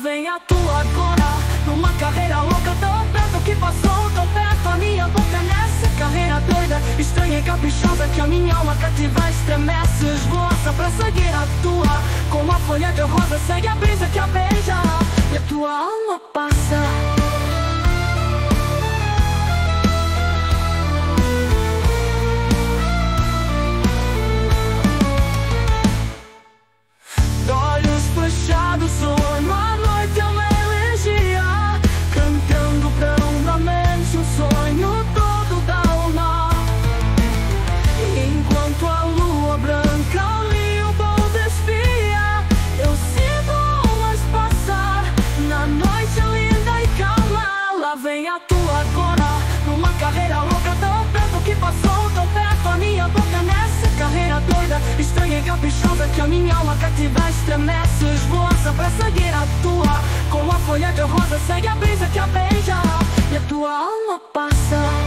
vem a tua agora, numa carreira louca, tão perto que passou, tão perto. A minha boca nessa carreira doida, estranha e caprichosa, que a minha alma cativa estremece. Esboça pra seguir a tua, como a folha de rosa segue a brisa que a beija, e a tua alma passa. Sonho à noite é uma elegia, cantando brandamente o sonho todo da alma. Enquanto a lua branca ali o bom desfia, eu sinto almas passar na noite linda e calma. Lá vem a tua agora, numa carreira louca, tão perto que passou, tão perto. A minha boca nessa carreira doida, estranha e caprichosa, que a minha alma cativa estremece. Esboça pra seguir a tua, como a folha de rosa segue a brisa que a beija, e a tua alma passa.